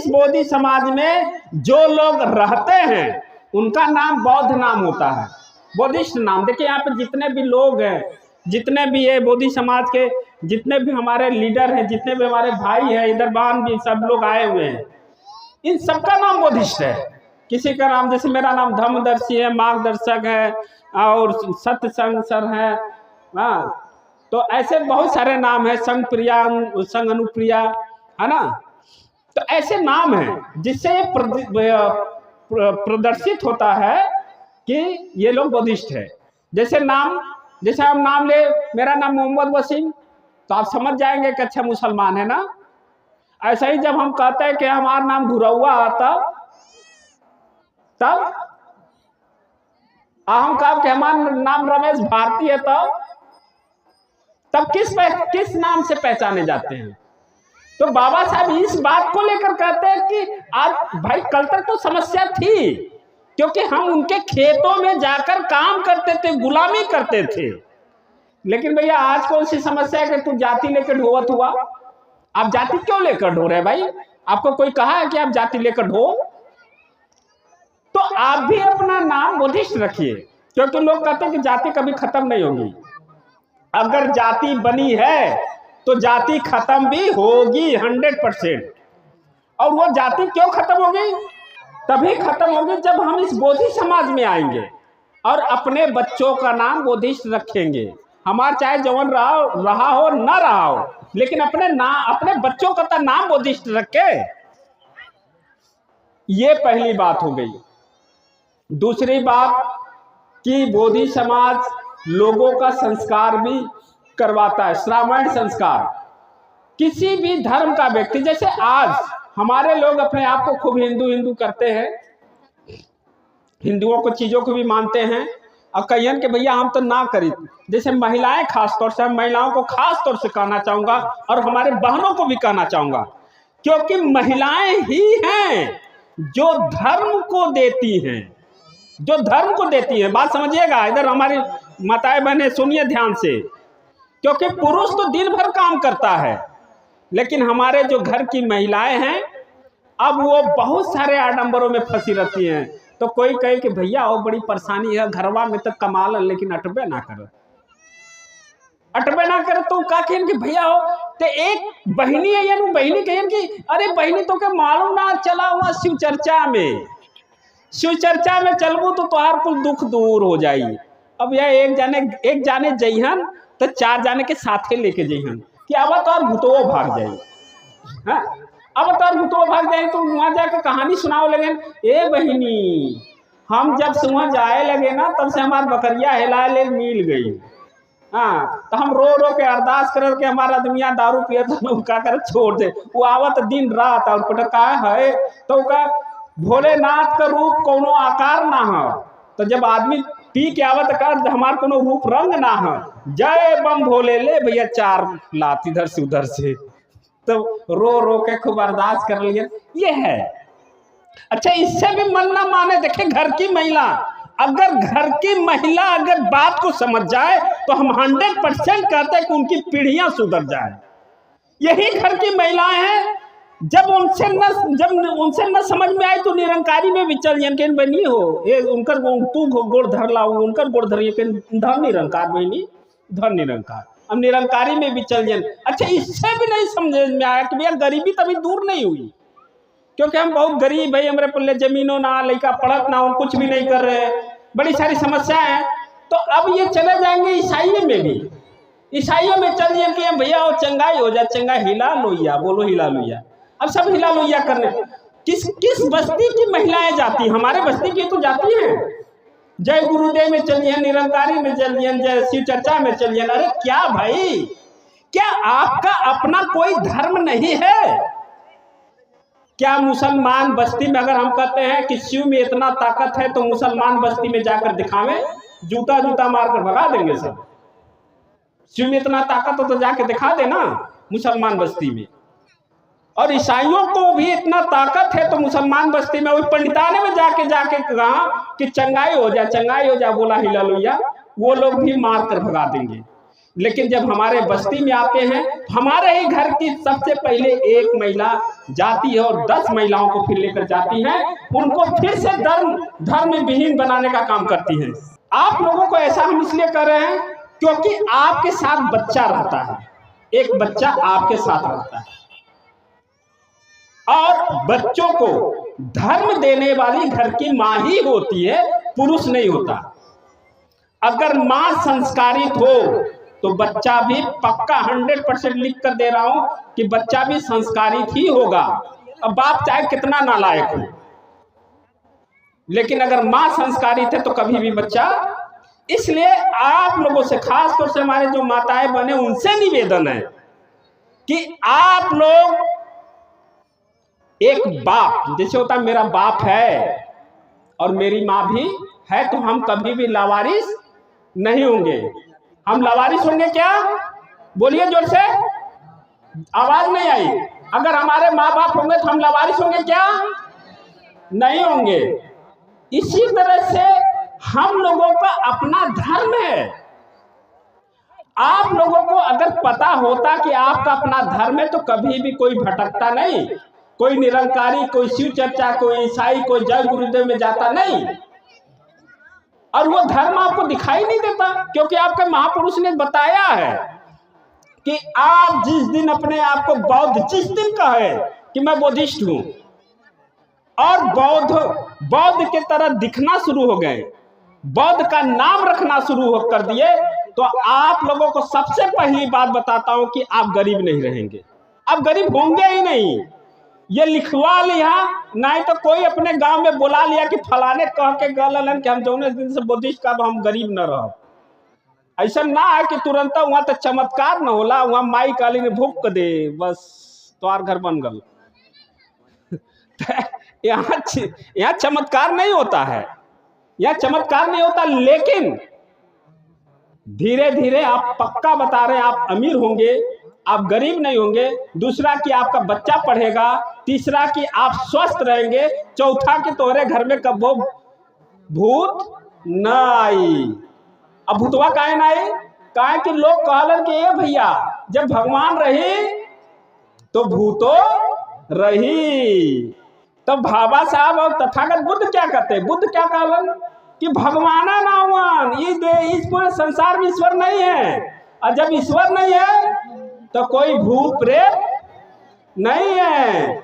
इस बोधि समाज में जो लोग रहते हैं उनका नाम बौद्ध नाम होता है, बोधिष्ट नाम। देखिए यहाँ पे जितने भी लोग हैं, जितने भी ये बोधि समाज के जितने भी हमारे लीडर हैं, जितने भी हमारे भाई हैं, इधर बान भी सब लोग आए हुए हैं, इन सबका नाम बोधिष्ट है। किसी का नाम, जैसे मेरा नाम धर्मदर्शी है, मार्गदर्शक है, और सत्संग सर है, हाँ, तो ऐसे बहुत सारे नाम है, संग प्रिया, संग अनुप्रिया, है ना। तो ऐसे नाम हैं जिससे प्रदर्शित होता है कि ये लोग बोधिष्ट है। जैसे हम नाम ले, मेरा नाम मोहम्मद वसीम, तो आप समझ जाएंगे कि अच्छा मुसलमान है ना। ऐसा ही जब हम कहते हैं कि हमारा नाम घुरौआ आता, तब हम कहा कि हमारा नाम रमेश भारती है, तब किस नाम से पहचाने जाते हैं। तो बाबा साहब इस बात को लेकर कहते हैं कि आज भाई कल तक तो समस्या थी, क्योंकि हम उनके खेतों में जाकर काम करते थे, गुलामी करते थे। लेकिन भैया आज कौन सी समस्या है कि तू जाति लेकर ढोवत हुआ। आप जाति क्यों लेकर ढो रहे भाई? आपको कोई कहा है कि आप जाति लेकर ढो? तो आप भी अपना नाम बोधिष्ट रखिए, क्योंकि लोग कहते हैं कि जाति कभी खत्म नहीं होगी। अगर जाति बनी है तो जाति खत्म भी होगी 100%। और वो जाति क्यों खत्म होगी? तभी खत्म होगी जब हम इस बोधि समाज में आएंगे और अपने बच्चों का नाम बोधिष्ट रखेंगे। हमारा चाहे जवन रहा हो ना रहा हो, लेकिन अपने बच्चों का नाम बोधिष्ट रखे। ये पहली बात हो गई। दूसरी बात कि बोधि समाज लोगों का संस्कार भी करवाता है, श्रावण संस्कार। किसी भी धर्म का व्यक्ति, जैसे आज हमारे लोग अपने आप को खूब हिंदू करते हैं, हिंदुओं को चीजों को भी मानते हैं, और कहियन के भैया हम तो ना करी। जैसे महिलाएं, खासतौर से महिलाओं को खास तौर से कहना चाहूंगा, और हमारे बहनों को भी कहना चाहूंगा, क्योंकि महिलाएं ही हैं जो धर्म को देती हैं, जो धर्म को देती है। बात समझिएगा, इधर हमारी माताएं बहनें सुनिए ध्यान से, क्योंकि पुरुष तो दिन भर काम करता है, लेकिन हमारे जो घर की महिलाएं हैं अब वो बहुत सारे आडंबरों में फंसी रहती हैं। तो कोई कहे कि भैया वो बड़ी परेशानी है घरवा में, तो कमाल, लेकिन अटबे ना करे तो का कहें कि भैया हो तो एक बहनी है, या बहनी कहें कि अरे बहनी तो के मालूम ना चला हुआ शिव चर्चा में चलबू तो तुहार कुल दुख दूर हो जाई। अब यह एक जाने जइहन तो 4 जाने के साथे लेके जइहन कि अब तो और भूतों भाग जाई। हाँ, अब तो और भूतों भाग जाए तो वहां जाकर कहानी सुनाओ लगे, ए बहिनी हम जब से वहां जाए लगे ना, तब से हमार बकरिया हिला ले मिल गई। हाँ, तो हम रो के अरदास कर के हमारा आदमिया दारू पिए तो का कर छोड़ दे। वो आवत दिन रात और पटका है तो का भोलेनाथ का रूप कोनो आकार ना हो, तो जब आदमी पी के आवत कर हमार कोनो रूप रंग ना हो, जय बम भोले, ले भैया 4 लात इधर से उधर से, तो रो के खूब अरदास कर लिए। ये है। अच्छा, इससे भी मन ना माने, देखे घर की महिला, अगर घर की महिला अगर बात को समझ जाए तो हम 100% कहते हैं कि उनकी पीढ़ियां सुधर जाए। यही घर की महिलाएं हैं, जब उनसे न समझ में आए तो निरंकारी में भी चल जाए बनी हो, ये उनकर तू गोड़ धर लाऊ, उनकर गोड़ धरिए धर निरंकार बहनी, धर निरंकार, अब निरंकारी में भी चल जाए। अच्छा, इससे भी नहीं समझ में आया कि भैया गरीबी तभी दूर नहीं हुई, क्योंकि हम बहुत गरीब भाई, हमारे पल्ले जमीनों ना, लड़का पढ़त ना, हम कुछ भी नहीं कर रहे, बड़ी सारी समस्याएं हैं। तो अब ये चले जाएंगे ईसाइयों में भी, ईसाइयों में चल जाए कि भैया वो चंगाई हो जाए, चंगा हिला लोइया, बोलो हिला लोइया, अब सब हिला लोइया करने। किस बस्ती की महिलाएं जाती, हमारे बस्ती की तो जाती हैं, जय गुरुदेव में चलिए, निरंकारी में चलिए, जय शिव चर्चा में चलिए। अरे क्या भाई, क्या आपका अपना कोई धर्म नहीं है? क्या मुसलमान बस्ती में अगर हम कहते हैं कि शिव में इतना ताकत है, तो मुसलमान बस्ती में जाकर दिखावे, जूता मारकर भगा देंगे सब। शिव में इतना ताकत हो तो जाके दिखा देना मुसलमान बस्ती में। और ईसाइयों को भी इतना ताकत है तो मुसलमान बस्ती में, वही पंडिताने में जाके कहा कि चंगाई हो जा, बोला हिला लोइया, वो लोग भी मार कर भगा देंगे। लेकिन जब हमारे बस्ती में आते हैं, हमारे ही घर की सबसे पहले एक महिला जाती है और 10 महिलाओं को फिर लेकर जाती हैं, उनको फिर से धर्म विहीन बनाने का काम करती हैं। आप लोगों को ऐसा हम इसलिए कर रहे हैं क्योंकि आपके साथ बच्चा रहता है, एक बच्चा आपके साथ रहता है, और बच्चों को धर्म देने वाली घर की माँ ही होती है, पुरुष नहीं होता। अगर माँ संस्कारित हो तो बच्चा भी पक्का 100% लिख कर दे रहा हूं कि बच्चा भी संस्कारित ही होगा। अब बाप चाहे कितना नालायक हो, लेकिन अगर माँ संस्कारित है तो कभी भी बच्चा। इसलिए आप लोगों से, खास तौर से हमारे जो माताएं बने, उनसे निवेदन है कि आप लोग एक बाप जैसे होता है, मेरा बाप है और मेरी माँ भी है, तो हम कभी भी लावारिस नहीं होंगे। हम लावारिस होंगे क्या? बोलिए जोर से, आवाज नहीं आई। अगर हमारे माँ बाप होंगे तो हम लावारिस होंगे क्या? नहीं होंगे। इसी तरह से हम लोगों का अपना धर्म है। आप लोगों को अगर पता होता कि आपका अपना धर्म है तो कभी भी कोई भटकता नहीं, कोई निरंकारी, कोई शिव चर्चा, कोई ईसाई, कोई जय गुरुदेव में जाता नहीं, और वो धर्म आपको दिखाई नहीं देता, क्योंकि आपके महापुरुष ने बताया है कि आप जिस दिन अपने आप को बौद्ध, जिस दिन कहे कि मैं बुद्धिस्ट हूं और बौद्ध के तरह दिखना शुरू हो गए, बौद्ध का नाम रखना शुरू कर दिए, तो आप लोगों को सबसे पहली बात बताता हूं कि आप गरीब नहीं रहेंगे। आप गरीब होंगे ही नहीं। ये लिखवा लिया, नहीं तो कोई अपने गांव में बुला लिया कि फलाने कह के गलन कि हम दोनों दिन से बुद्धिस्ट का, हम गरीब न रहो। ऐसा ना है कि तुरंत वहां तो चमत्कार न होला, वहां माई काली ने भूख दे, बस तुम्हार घर बन गल। यहाँ चमत्कार नहीं होता है, यहाँ चमत्कार नहीं होता। लेकिन धीरे धीरे आप पक्का बता रहे हैं, आप अमीर होंगे, आप गरीब नहीं होंगे। दूसरा कि आपका बच्चा पढ़ेगा, तीसरा कि आप स्वस्थ रहेंगे, चौथा कि तोहरे घर में कबो भूत न आई। अब भूतवा काहे ना आई? काहे कि लोग कहलन कि ए भैया, जब भगवान रही तो भूतो रही। तब बाबा साहब और तथागत बुद्ध क्या कहते हैं? बुद्ध क्या कहलन कि भगवाना नावन, इस पूरे संसार में ईश्वर नहीं है, और जब ईश्वर नहीं है तो कोई भूत प्रेत नहीं है।